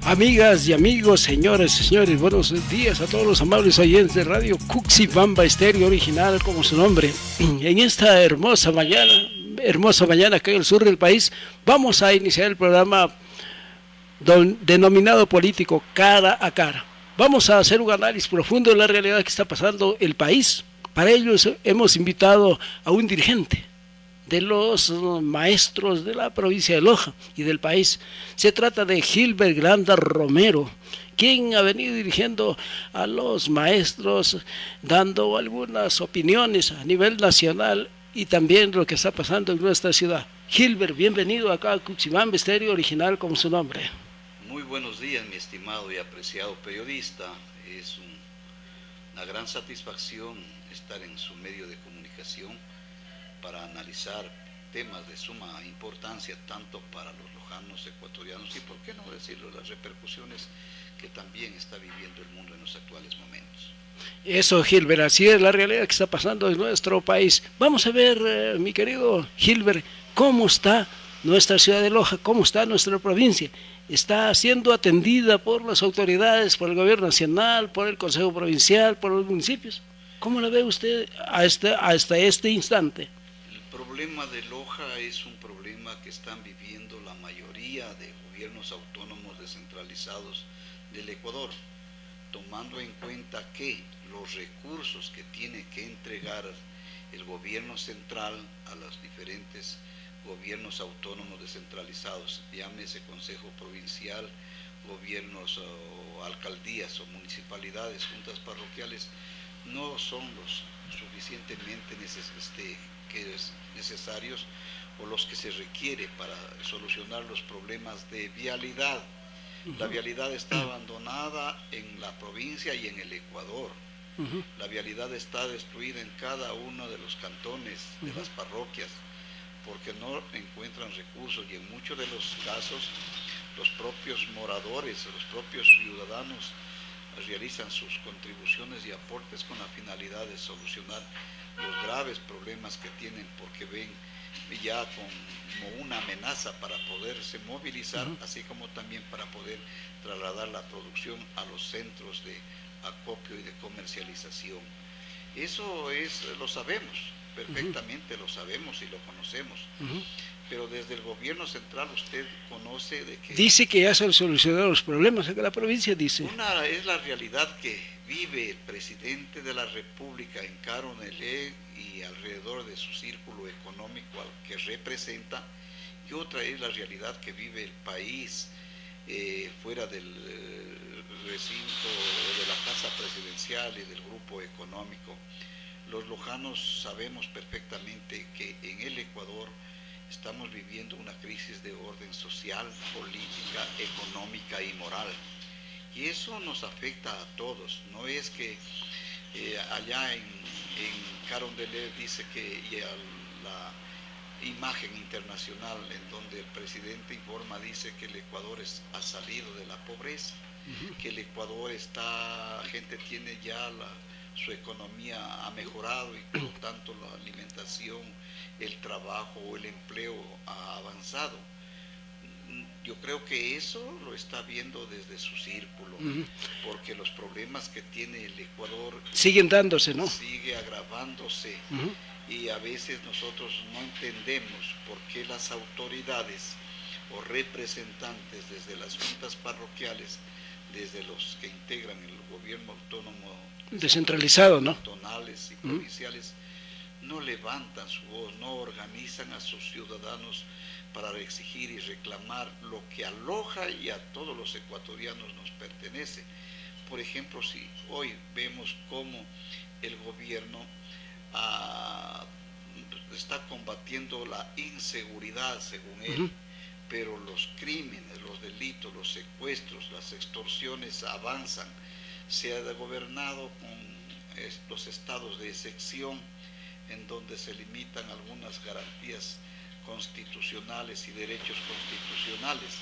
Amigas y amigos, señoras y señores, buenos días a todos los amables oyentes de Radio Cuxibamba Estéreo Original, como su nombre. En esta hermosa mañana acá en el sur del país, vamos a iniciar el programa denominado político Cara a Cara. Vamos a hacer un análisis profundo de la realidad que está pasando el país. Para ello hemos invitado a un dirigente de los maestros de la provincia de Loja y del país. Se trata de Gilbert Granda Romero, quien ha venido dirigiendo a los maestros, dando algunas opiniones a nivel nacional y también lo que está pasando en nuestra ciudad. Gilbert, bienvenido acá a Cuxibamba Estéreo Original, como su nombre. Muy buenos días, mi estimado y apreciado periodista. Es una gran satisfacción estar en su medio de comunicación para analizar temas de suma importancia tanto para los lojanos, ecuatorianos y, por qué no decirlo, las repercusiones que también está viviendo el mundo en los actuales momentos. Eso, Gilbert, así es la realidad que está pasando en nuestro país. Vamos a ver, mi querido Gilbert, cómo está nuestra ciudad de Loja, cómo está nuestra provincia. ¿Está siendo atendida por las autoridades, por el gobierno nacional, por el Consejo Provincial, por los municipios? ¿Cómo la ve usted hasta este instante? El problema de Loja es un problema que están viviendo la mayoría de gobiernos autónomos descentralizados del Ecuador, tomando en cuenta que los recursos que tiene que entregar el gobierno central a los diferentes gobiernos autónomos descentralizados, llámese Consejo Provincial, gobiernos o alcaldías o municipalidades, juntas parroquiales, no son los suficientemente necesarios o los que se requiere para solucionar los problemas de vialidad. La vialidad está abandonada en la provincia y en el Ecuador. La vialidad está destruida en cada uno de los cantones, de las parroquias, porque no encuentran recursos y en muchos de los casos los propios moradores, los propios ciudadanos realizan sus contribuciones y aportes con la finalidad de solucionar los graves problemas que tienen, porque ven ya como una amenaza para poderse movilizar, así como también para poder trasladar la producción a los centros de acopio y de comercialización. Eso lo sabemos perfectamente, lo sabemos y lo conocemos. Pero desde el gobierno central usted conoce de que... Dice que ya se han solucionado los problemas en la provincia, dice. Una es la realidad que vive el presidente de la República en Carondelet y alrededor de su círculo económico al que representa, y otra es la realidad que vive el país fuera del recinto de la Casa Presidencial y del grupo económico. Los lojanos sabemos perfectamente que en el Ecuador estamos viviendo una crisis de orden social, política, económica y moral. Y eso nos afecta a todos. No es que allá en Carondelet dice que la imagen internacional en donde el presidente informa, dice que el Ecuador ha salido de la pobreza, que el Ecuador la gente tiene ya su economía ha mejorado y por lo tanto la alimentación, el trabajo o el empleo ha avanzado. Yo creo que eso lo está viendo desde su círculo, porque los problemas que tiene el Ecuador siguen dándose, ¿no? Sigue agravándose y a veces nosotros no entendemos por qué las autoridades o representantes desde las juntas parroquiales, desde los que integran el gobierno autónomo descentralizado, ¿no? Cantonales y provinciales, no levantan su voz, no organizan a sus ciudadanos para exigir y reclamar lo que a Loja y a todos los ecuatorianos nos pertenece. Por ejemplo, si hoy vemos cómo el gobierno está combatiendo la inseguridad, según él, pero los crímenes, los delitos, los secuestros, las extorsiones avanzan. Se ha gobernado con los estados de excepción, en donde se limitan algunas garantías constitucionales y derechos constitucionales,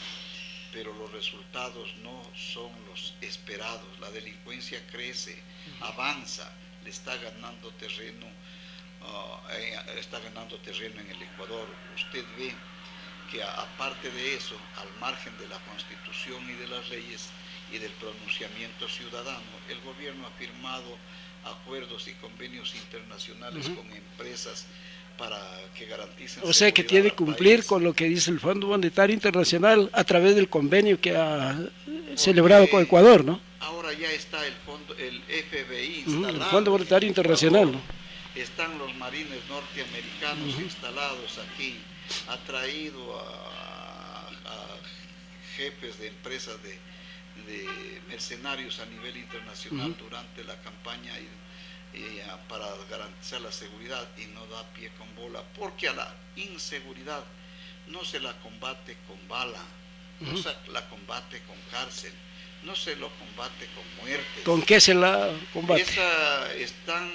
pero los resultados no son los esperados. La delincuencia crece, avanza, le está ganando terreno en el Ecuador. Usted ve que aparte de eso, al margen de la Constitución y de las leyes y del pronunciamiento ciudadano, el gobierno ha firmado acuerdos y convenios internacionales con empresas para que garanticen o sea que tiene que cumplir con lo que dice el Fondo Monetario Internacional a través del convenio que ha celebrado con Ecuador, ¿no? Ahora ya está el FBI instalado. El Fondo Monetario Internacional, ¿no? Están los marines norteamericanos instalados aquí. Ha traído a jefes de empresas de mercenarios a nivel internacional durante la campaña para garantizar la seguridad, y no da pie con bola, porque a la inseguridad no se la combate con bala, no se la combate con cárcel, no se lo combate con muertes. ¿Con qué se la combate? Están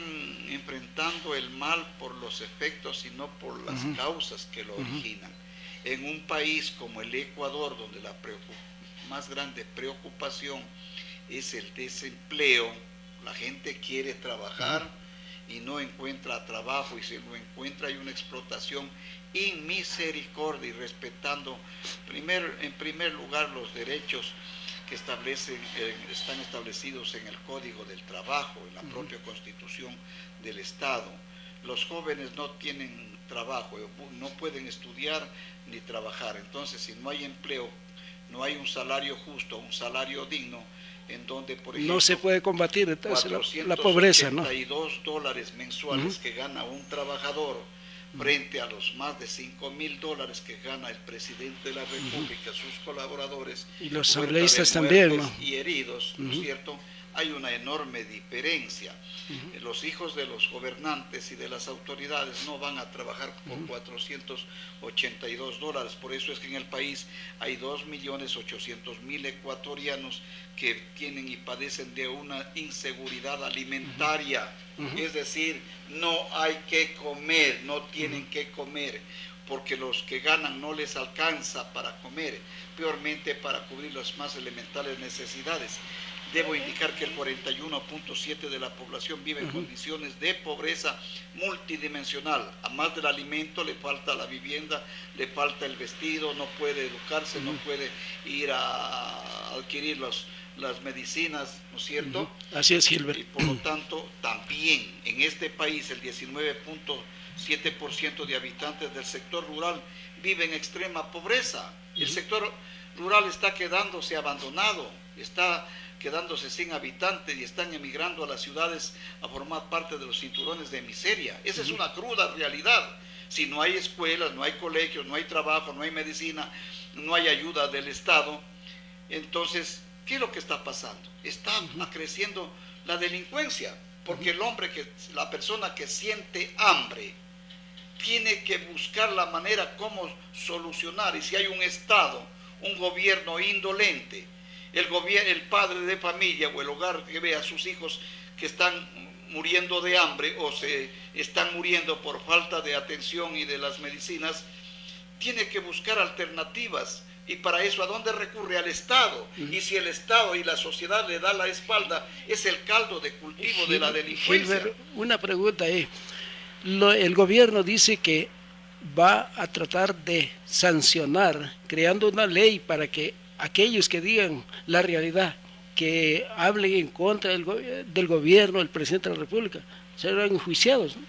enfrentando el mal por los efectos y no por las causas que lo originan. En un país como el Ecuador, donde la más grande preocupación es el desempleo, la gente quiere trabajar y no encuentra trabajo, y si lo encuentra hay una explotación inmisericordia, y respetando en primer lugar los derechos que están establecidos en el Código del Trabajo, en la propia Constitución del Estado. Los jóvenes no tienen trabajo, no pueden estudiar ni trabajar. Entonces, si no hay empleo, no hay un salario justo, un salario digno, en donde, por ejemplo, no se puede combatir entonces la pobreza, ¿no? $482 mensuales que gana un trabajador frente a los más de $5.000 que gana el presidente de la República, sus colaboradores, y los asambleístas también, ¿no? Y heridos, ¿no es cierto? Hay una enorme diferencia. Los hijos de los gobernantes y de las autoridades no van a trabajar por $482. Por eso es que en el país hay 2.800.000 ecuatorianos que tienen y padecen de una inseguridad alimentaria. Es decir, no hay que comer, no tienen que comer, porque los que ganan no les alcanza para comer, peormente para cubrir las más elementales necesidades. Debo indicar que el 41.7% de la población vive en condiciones de pobreza multidimensional. A más del alimento le falta la vivienda, le falta el vestido, no puede educarse, no puede ir a adquirir las medicinas, ¿no es cierto? Así es, Gilbert. Y por lo tanto, también en este país el 19.7% de habitantes del sector rural vive en extrema pobreza. El sector rural está quedándose abandonado, está quedándose sin habitantes y están emigrando a las ciudades a formar parte de los cinturones de miseria. Esa es una cruda realidad. Si no hay escuelas, no hay colegios, no hay trabajo, no hay medicina, no hay ayuda del Estado, entonces, ¿qué es lo que está pasando? Está creciendo la delincuencia, porque la persona que siente hambre, tiene que buscar la manera cómo solucionar, y si hay un Estado, un gobierno indolente, el padre de familia o el hogar que ve a sus hijos que están muriendo de hambre o se están muriendo por falta de atención y de las medicinas, tiene que buscar alternativas, y para eso ¿a dónde recurre? Al Estado. Y si el Estado y la sociedad le da la espalda, es el caldo de cultivo de la delincuencia. Gilbert, una pregunta ahí. El gobierno dice que va a tratar de sancionar, creando una ley para que aquellos que digan la realidad, que hablen en contra del gobierno, el presidente de la República, serán enjuiciados, ¿no?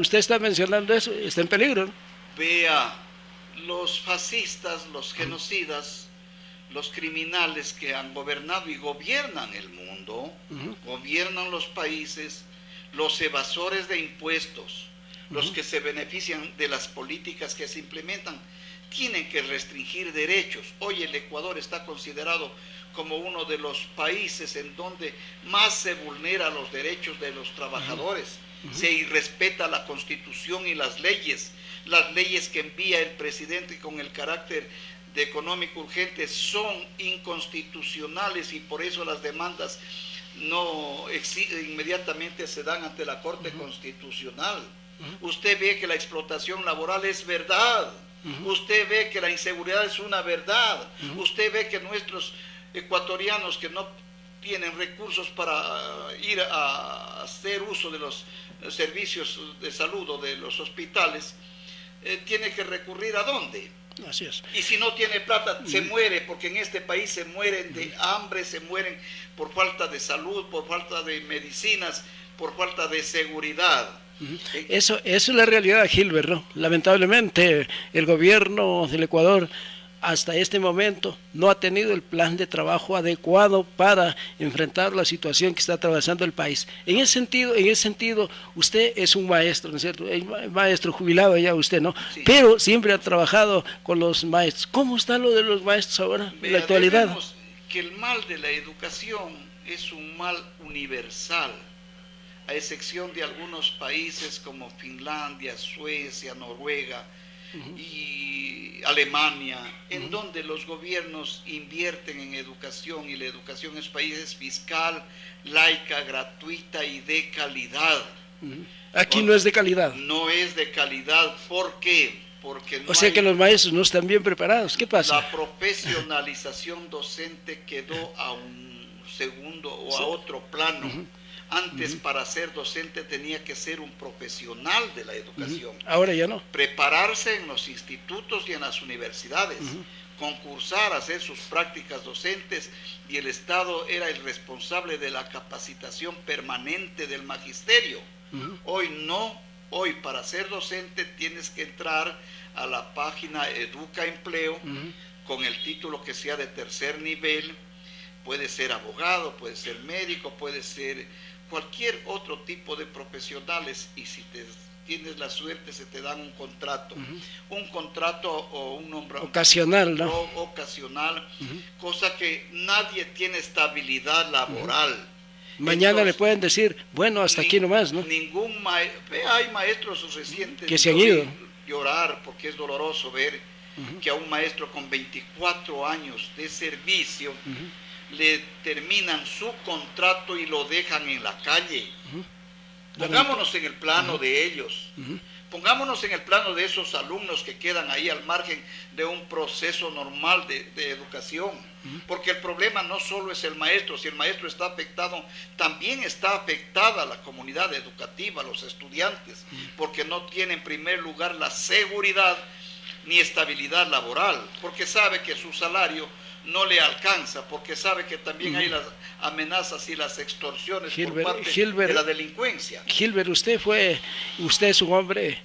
Usted está mencionando eso, está en peligro, ¿no? Vea, los fascistas, los genocidas, los criminales que han gobernado y gobiernan el mundo, gobiernan los países, los evasores de impuestos, los que se benefician de las políticas que se implementan, tienen que restringir derechos. Hoy el Ecuador está considerado como uno de los países en donde más se vulneran los derechos de los trabajadores. Se irrespeta la Constitución y las leyes que envía el presidente con el carácter de económico urgente son inconstitucionales, y por eso las demandas inmediatamente se dan ante la Corte Constitucional. Usted ve que la explotación laboral es verdad. Usted ve que la inseguridad es una verdad. Usted ve que nuestros ecuatorianos que no tienen recursos para ir a hacer uso de los servicios de salud o de los hospitales, tiene que recurrir ¿a dónde? Así es. Y si no tiene plata, se muere, porque en este país se mueren de hambre, se mueren por falta de salud, por falta de medicinas, por falta de seguridad. Eso es la realidad, Gilbert, ¿no? Lamentablemente, el gobierno del Ecuador hasta este momento no ha tenido el plan de trabajo adecuado para enfrentar la situación que está atravesando el país. En ese sentido, usted es un maestro, ¿no es cierto? Es maestro jubilado ya usted, ¿no? Sí. Pero siempre ha trabajado con los maestros. ¿Cómo está lo de los maestros ahora, en la actualidad? Vemos que el mal de la educación es un mal universal, a excepción de algunos países como Finlandia, Suecia, Noruega, y Alemania, en donde los gobiernos invierten en educación, y la educación en país es fiscal, laica, gratuita y de calidad. Aquí no es de calidad. No es de calidad, ¿por qué? Porque no O sea hay, que los maestros no están bien preparados. ¿Qué pasa? la profesionalización docente quedó a un segundo o a otro plano. Antes, para ser docente tenía que ser un profesional de la educación. Ahora ya no. Prepararse en los institutos y en las universidades, concursar, hacer sus prácticas docentes, y el Estado era el responsable de la capacitación permanente del magisterio. Hoy no, hoy para ser docente tienes que entrar a la página Educa Empleo con el título que sea de tercer nivel. Puede ser abogado, puede ser médico, puede ser cualquier otro tipo de profesionales, y si tienes la suerte se te dan un contrato o un nombramiento ocasional, ¿no? Ocasional, cosa que nadie tiene estabilidad laboral. Mañana Entonces, le pueden decir, bueno, hasta aquí nomás, ¿no? Hay maestros recientes que se han ido. Llorar, porque es doloroso ver que a un maestro con 24 años de servicio le terminan su contrato y lo dejan en la calle. Pongámonos en el plano de ellos. Pongámonos en el plano de esos alumnos que quedan ahí al margen de un proceso normal de educación. Porque el problema no solo es el maestro. Si el maestro está afectado, también está afectada la comunidad educativa, los estudiantes, porque no tienen en primer lugar la seguridad ni estabilidad laboral, porque sabe que su salario no le alcanza, porque sabe que también hay las amenazas y las extorsiones por parte de la delincuencia. Gilbert, usted es un hombre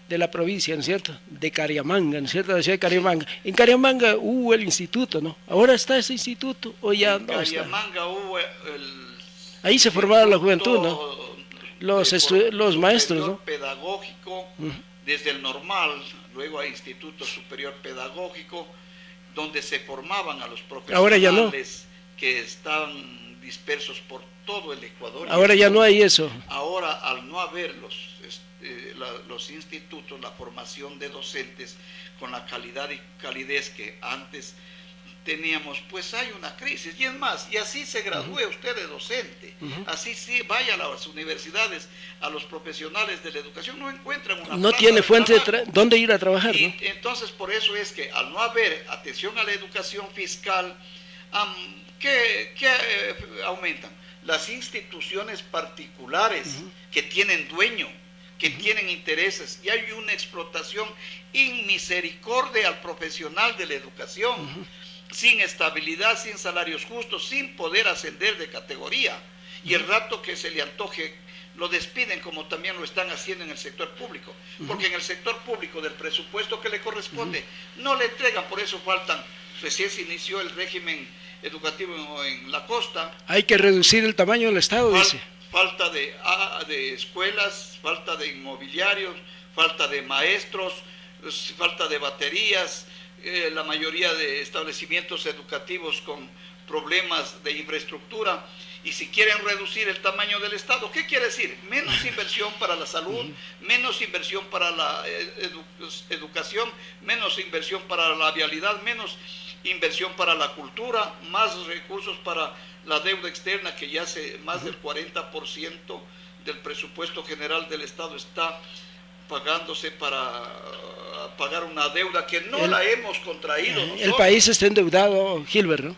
de la provincia, ¿no es cierto? De Cariamanga, ¿no es cierto? De Cariamanga. En Cariamanga hubo el instituto, ¿no? ¿Ahora está ese instituto o ya no está? En Cariamanga hubo ahí se formaron la juventud, ¿no? Los maestros, ¿no? Pedagógico, desde el normal, luego hay Instituto Superior Pedagógico, donde se formaban a los profesionales. Ahora ya no. Que estaban dispersos por todo el Ecuador. Ahora ya no hay eso. Ahora, al no haber los institutos, la formación de docentes con la calidad y calidez que antes teníamos, pues hay una crisis. Y es más, y así se gradúe usted de docente, así sí vaya a las universidades, a los profesionales de la educación, no encuentran una no tiene fuente dónde ir a trabajar, y ¿no? Entonces, por eso es que al no haber atención a la educación fiscal, ¿qué aumentan? Las instituciones particulares que tienen dueño, que tienen intereses, y hay una explotación inmisericordia al profesional de la educación, sin estabilidad, sin salarios justos, sin poder ascender de categoría, y el rato que se le antoje lo despiden, como también lo están haciendo en el sector público, porque en el sector público del presupuesto que le corresponde no le entregan, por eso recién se inició el régimen educativo en la costa. Hay que reducir el tamaño del Estado, dice. Falta de escuelas, falta de inmobiliarios, falta de maestros, falta de baterías, la mayoría de establecimientos educativos con problemas de infraestructura. Y si quieren reducir el tamaño del Estado, ¿qué quiere decir? Menos inversión para la salud, menos inversión para la educación, menos inversión para la vialidad, menos inversión para la cultura, más recursos para la deuda externa, que ya más del 40% del presupuesto general del Estado está pagándose para pagar una deuda que no la hemos contraído nosotros. El país está endeudado, Gilbert, ¿no?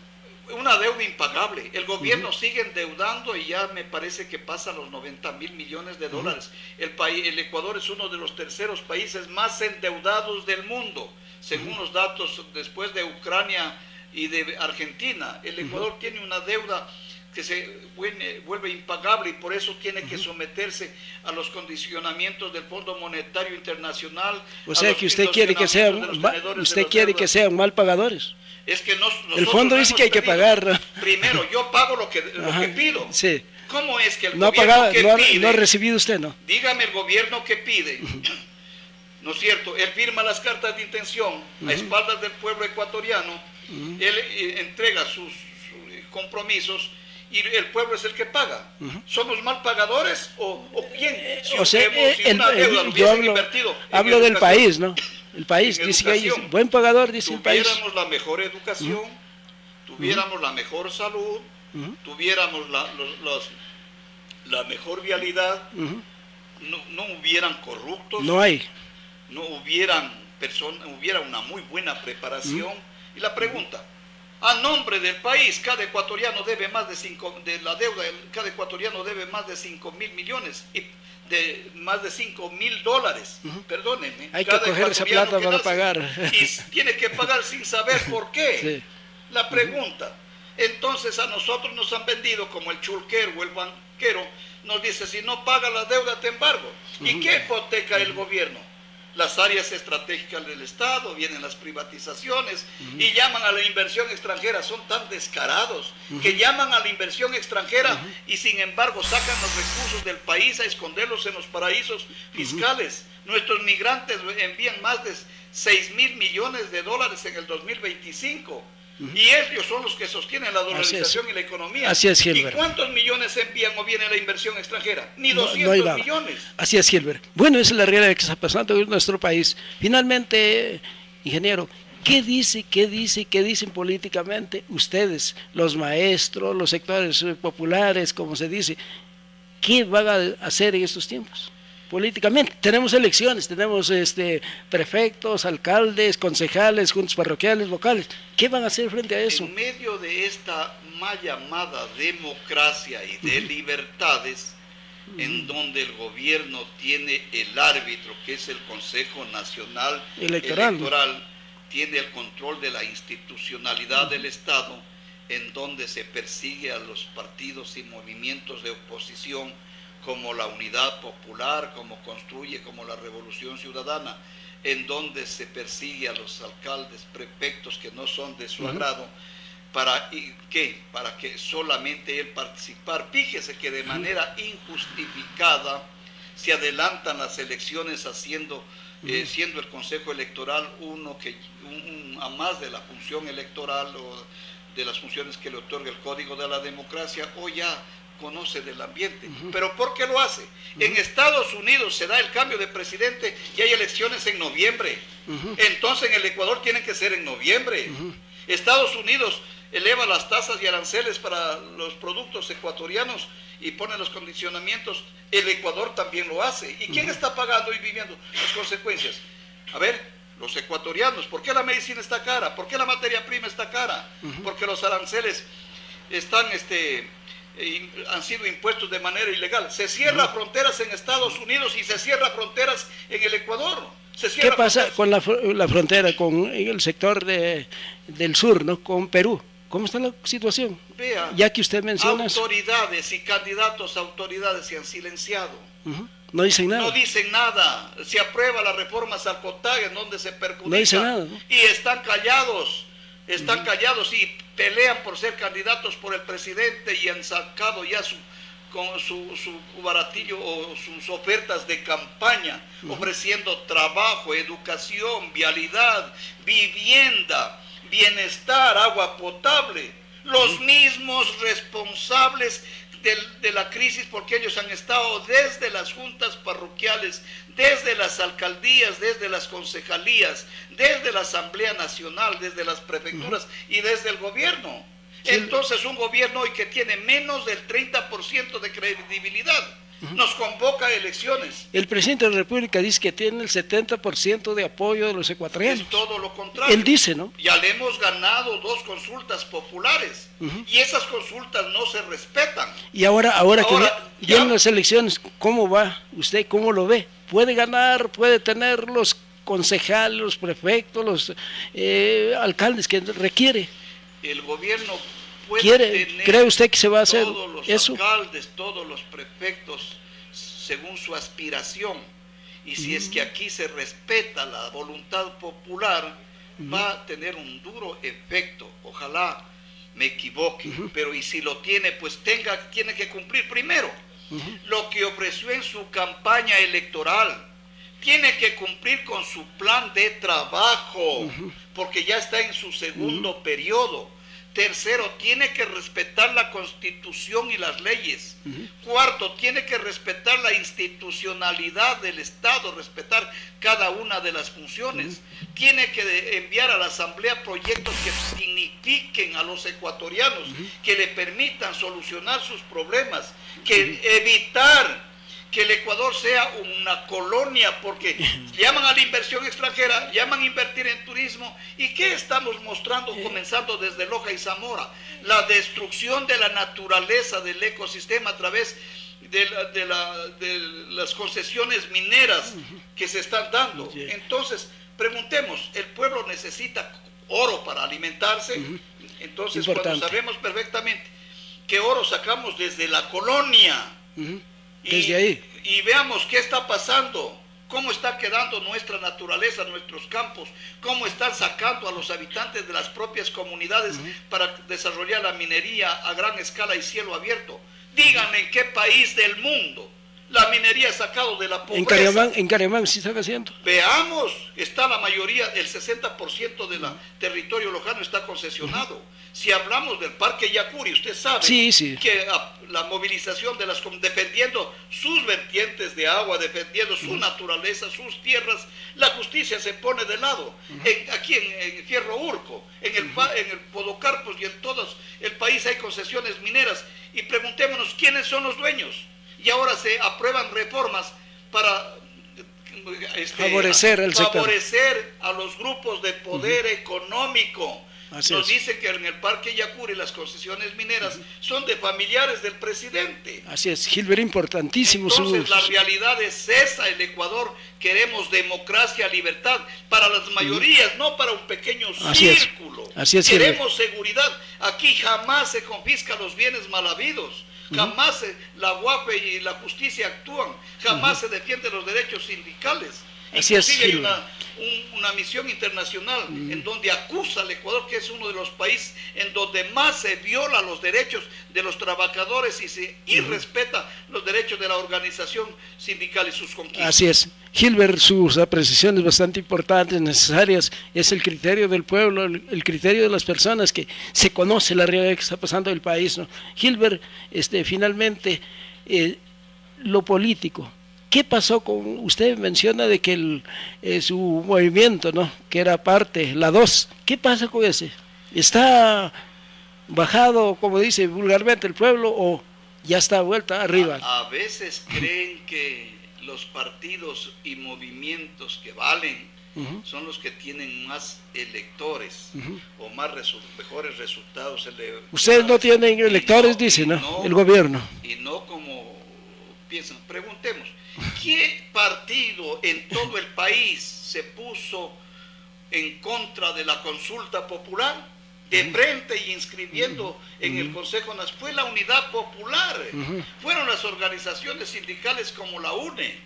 una deuda impagable. El gobierno sigue endeudando y ya me parece que pasa los 90.000 millones de dólares. El Ecuador es uno de los terceros países más endeudados del mundo, según los datos después de Ucrania y de Argentina. El Ecuador tiene una deuda que se vuelve impagable y por eso tiene que someterse a los condicionamientos del Fondo Monetario Internacional. O sea que usted quiere que sean mal pagadores. Es que el fondo dice que hay que pagar. Primero, yo pago lo que pido. Sí. ¿Cómo es que el no gobierno pagado, que pide? No ha recibido usted, ¿no? Dígame el gobierno que pide. ¿No es cierto? Él firma las cartas de intención a espaldas del pueblo ecuatoriano. Él entrega sus compromisos y el pueblo es el que paga. ¿Somos mal pagadores o quién? Si una deuda lo hubiesen invertido hablo del país, ¿no? El país dice que hay buen pagador, dice el país. Tuviéramos la mejor educación, tuviéramos la mejor salud, tuviéramos la mejor vialidad, no hubieran corruptos, no hubiera una muy buena preparación. Y la pregunta, a nombre del país, cada ecuatoriano debe más de 5 mil millones y de más de 5.000 dólares. Perdónenme. Hay que coger esa plata para pagar. Y tiene que pagar sin saber por qué. Sí. La pregunta. Entonces a nosotros nos han vendido como el chulquero o el banquero. Nos dice, si no paga la deuda te embargo. ¿Y qué hipoteca el gobierno? Las áreas estratégicas del Estado, vienen las privatizaciones y llaman a la inversión extranjera. Son tan descarados que llaman a la inversión extranjera y sin embargo sacan los recursos del país a esconderlos en los paraísos fiscales. Nuestros migrantes envían más de 6.000 millones de dólares en el 2025. Y ellos son los que sostienen la dolarización y la economía. Así es, Gilbert. ¿Y cuántos millones envían o viene la inversión extranjera? Ni 200 millones. Así es, Gilbert. Bueno, esa es la realidad que está pasando en nuestro país. Finalmente, ingeniero, ¿qué dicen políticamente ustedes, los maestros, los sectores populares, como se dice? ¿Qué van a hacer en estos tiempos? Políticamente, tenemos elecciones, tenemos prefectos, alcaldes, concejales, juntas parroquiales, vocales. ¿Qué van a hacer frente a eso? En medio de esta mal llamada democracia y de libertades, en donde el gobierno tiene el árbitro, que es el Consejo Nacional Electoral, tiene el control de la institucionalidad del Estado, en donde se persigue a los partidos y movimientos de oposición, como la Unidad Popular, como Construye, como la Revolución Ciudadana, en donde se persigue a los alcaldes, prefectos que no son de su agrado, para que solamente él participar. Fíjese que de manera injustificada se adelantan las elecciones siendo el Consejo Electoral a más de la función electoral o de las funciones que le otorga el Código de la Democracia, o ya conoce del ambiente. ¿Pero por qué lo hace? En Estados Unidos se da el cambio de presidente y hay elecciones en noviembre. Entonces en el Ecuador tienen que ser en noviembre. Estados Unidos eleva las tasas y aranceles para los productos ecuatorianos y pone los condicionamientos. El Ecuador también lo hace. ¿Y quién está pagando y viviendo las consecuencias? A ver, los ecuatorianos. ¿Por qué la medicina está cara? ¿Por qué la materia prima está cara? Porque los aranceles están han sido impuestos de manera ilegal. Se cierra fronteras en Estados Unidos y se cierra fronteras en el Ecuador. ¿Qué pasa con la frontera, con el sector del sur, ¿no? Con Perú? ¿Cómo está la situación? Vea, ya que usted menciona autoridades y candidatos a autoridades se han silenciado. No dicen nada. No dicen nada. Se aprueba la reforma Salcotag, en donde se perjudica. No dicen nada, ¿no? Y están callados. Están callados y pelean por ser candidatos por el presidente y han sacado ya su baratillo o sus ofertas de campaña, ofreciendo trabajo, educación, vialidad, vivienda, bienestar, agua potable. Los mismos responsables de la crisis, porque ellos han estado desde las juntas parroquiales, desde las alcaldías, desde las concejalías, desde la Asamblea Nacional, desde las prefecturas y desde el gobierno. Entonces un gobierno hoy que tiene menos del 30% de credibilidad. nos convoca a elecciones. El presidente de la República dice que tiene el 70% de apoyo de los ecuatorianos. Es todo lo contrario. Él dice, ¿no? Ya le hemos ganado 2 consultas populares y esas consultas no se respetan. Y ahora que vienen las elecciones, ¿cómo va usted? ¿Cómo lo ve? ¿Puede ganar? ¿Puede tener los concejales, los prefectos, los alcaldes que requiere? El gobierno puede tener, ¿cree usted que se va a hacer todos los eso? alcaldes, todos los prefectos, según su aspiración, y si es que aquí se respeta la voluntad popular, va a tener un duro efecto. Ojalá me equivoque, pero y si lo tiene, pues tiene que cumplir primero lo que ofreció en su campaña electoral. Tiene que cumplir con su plan de trabajo, porque ya está en su segundo periodo. Tercero, tiene que respetar la Constitución y las leyes. Cuarto, tiene que respetar la institucionalidad del Estado, respetar cada una de las funciones. Tiene que enviar a la Asamblea proyectos que signifiquen a los ecuatorianos, que le permitan solucionar sus problemas, que evitar que el Ecuador sea una colonia, porque llaman a la inversión extranjera, llaman a invertir en turismo, ¿y qué estamos mostrando comenzando desde Loja y Zamora? La destrucción de la naturaleza, del ecosistema a través de las concesiones mineras que se están dando. Entonces, preguntemos, ¿el pueblo necesita oro para alimentarse? Entonces, cuando sabemos perfectamente que oro sacamos desde la colonia, desde ahí. Y veamos qué está pasando, cómo está quedando nuestra naturaleza, nuestros campos, cómo están sacando a los habitantes de las propias comunidades para desarrollar la minería a gran escala y cielo abierto. Díganme en qué país del mundo la minería ha sacado de la pobreza. En Cariamán sí están haciendo. Veamos, está la mayoría, el 60% del territorio lojano está concesionado. Si hablamos del Parque Yacuri, usted sabe que la movilización de defendiendo sus vertientes de agua, defendiendo su naturaleza, sus tierras, la justicia se pone de lado. Aquí en Fierro Urco, en el Podocarpus y en todo el país hay concesiones mineras. Y preguntémonos quiénes son los dueños. Y ahora se aprueban reformas para favorecer a los grupos de poder económico. Nos dicen que en el Parque Yacuri las concesiones mineras son de familiares del presidente. Así es, Gilbert, importantísimo. Entonces la realidad es esa. El Ecuador queremos democracia, libertad para las mayorías, no para un pequeño círculo. Así es, queremos seguridad. Aquí jamás se confiscan los bienes mal habidos. Jamás la UAPE y la justicia actúan, jamás se defienden los derechos sindicales. Inclusive hay una misión internacional en donde acusa al Ecuador, que es uno de los países en donde más se viola los derechos de los trabajadores y se irrespeta los derechos de la organización sindical y sus conquistas. Así es. Gilbert, sus apreciaciones bastante importantes, necesarias, es el criterio del pueblo, el criterio de las personas que se conoce la realidad que está pasando en el país, ¿no? Gilbert, finalmente, lo político. ¿Qué pasó con, usted menciona de que su movimiento, ¿no?, que era parte, la 2, ¿qué pasa con ese? ¿Está bajado, como dice vulgarmente el pueblo, o ya está vuelta arriba? A veces creen que los partidos y movimientos que valen son los que tienen más electores o mejores resultados. Ustedes no tienen electores, dice, ¿no? El gobierno. Y no como piensan. Preguntemos, ¿qué partido en todo el país se puso en contra de la consulta popular? De frente y inscribiendo en el Consejo Nacional. Fue la Unidad Popular. Fueron las organizaciones sindicales como la UNE,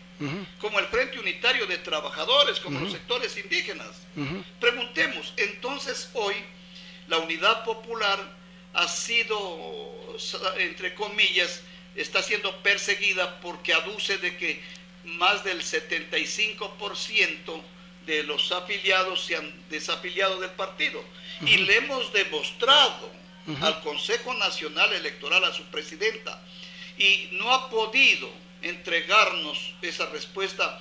como el Frente Unitario de Trabajadores, como los sectores indígenas. Preguntemos, entonces hoy la Unidad Popular ha sido, entre comillas, está siendo perseguida porque aduce de que más del 75% de los afiliados se han desafiliado del partido. Y le hemos demostrado al Consejo Nacional Electoral, a su presidenta, y no ha podido entregarnos esa respuesta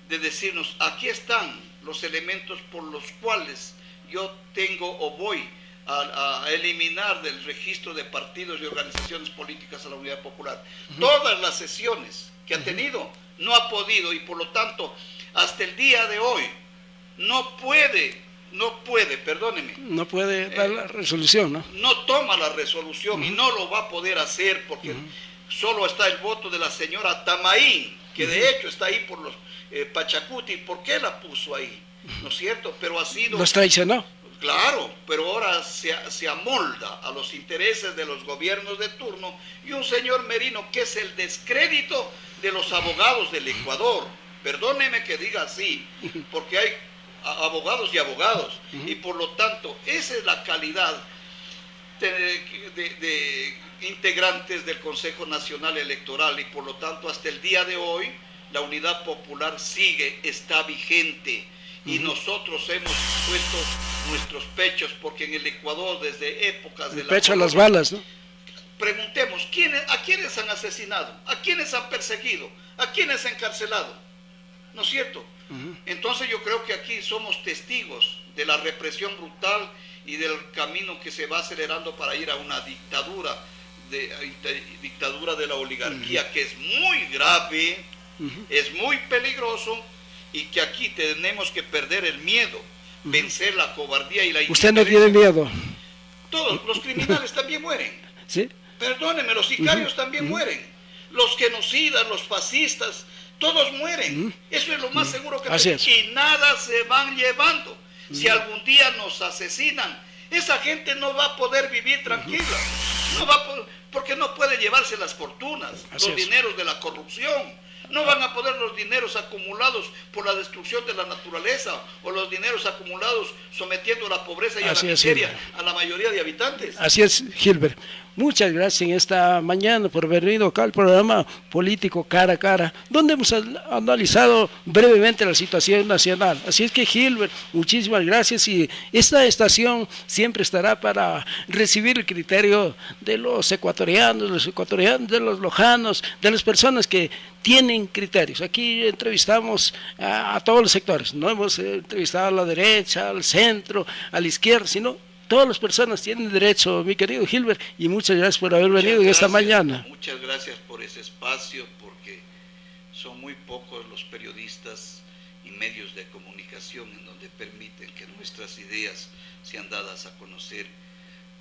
de decirnos, aquí están los elementos por los cuales yo tengo o voy a eliminar del registro de partidos y organizaciones políticas a la Unidad Popular. Todas las sesiones que ha tenido no ha podido, y por lo tanto hasta el día de hoy no puede, perdóneme. No puede dar la resolución, ¿no? No toma la resolución y no lo va a poder hacer porque solo está el voto de la señora Tamaín, que de hecho está ahí por los Pachacuti. ¿Por qué la puso ahí? ¿No es cierto? Pero ha sido... Los traicionó. Claro, pero ahora se amolda a los intereses de los gobiernos de turno y un señor Merino que es el descrédito de los abogados del Ecuador. Perdóneme que diga así, porque hay abogados y abogados, y por lo tanto esa es la calidad de integrantes del Consejo Nacional Electoral, y por lo tanto hasta el día de hoy la Unidad Popular está vigente. Y nosotros hemos puesto nuestros pechos, porque en el Ecuador desde épocas de el pecho a las balas, ¿no? Preguntemos, ¿a quiénes han asesinado? ¿A quiénes han perseguido? ¿A quiénes han encarcelado? ¿No es cierto? Entonces yo creo que aquí somos testigos de la represión brutal y del camino que se va acelerando para ir a una dictadura de la oligarquía, que es muy grave, es muy peligroso, y que aquí tenemos que perder el miedo, vencer la cobardía y la indiferencia. ¿Usted no tiene miedo? Todos los criminales también mueren. ¿Sí? Perdónenme, los sicarios también mueren. Los genocidas, los fascistas, todos mueren. Eso es lo más seguro que tenemos. Y nada se van llevando. Si algún día nos asesinan, esa gente no va a poder vivir tranquila. No va a poder, porque no puede llevarse las fortunas, los dineros de la corrupción. No van a poder los dineros acumulados por la destrucción de la naturaleza, o los dineros acumulados sometiendo a la pobreza y a la miseria a la mayoría de habitantes. Así es, Gilbert. Muchas gracias en esta mañana por haber venido acá al programa político Cara a Cara, donde hemos analizado brevemente la situación nacional. Así es que, Gilbert, muchísimas gracias, y esta estación siempre estará para recibir el criterio de los ecuatorianos, de los lojanos, de las personas que tienen criterios. Aquí entrevistamos a todos los sectores, no hemos entrevistado a la derecha, al centro, a la izquierda, sino todas las personas tienen derecho, mi querido Gilbert, y muchas gracias por haber venido en esta mañana. Muchas gracias por ese espacio, porque son muy pocos los periodistas y medios de comunicación en donde permiten que nuestras ideas sean dadas a conocer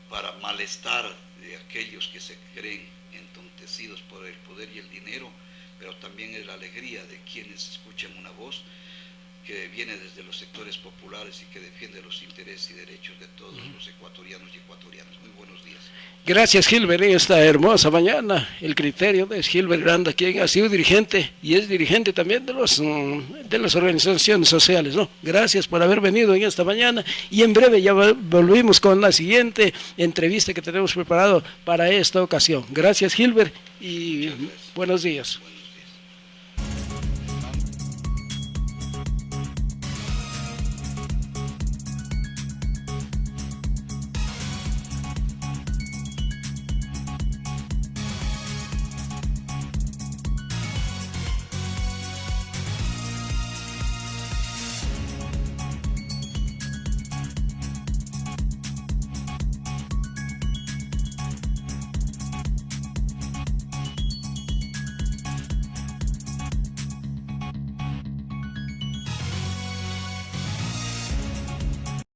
para malestar de aquellos que se creen entontecidos por el poder y el dinero, pero también es la alegría de quienes escuchan una voz que viene desde los sectores populares y que defiende los intereses y derechos de todos los ecuatorianos y ecuatorianas. Muy buenos días. Gracias, Gilbert, en esta hermosa mañana. El criterio de Gilbert Granda, quien ha sido dirigente y es dirigente también de las organizaciones sociales, ¿no? Gracias por haber venido en esta mañana, y en breve ya volvimos con la siguiente entrevista que tenemos preparado para esta ocasión. Gracias, Gilbert, y buenos días.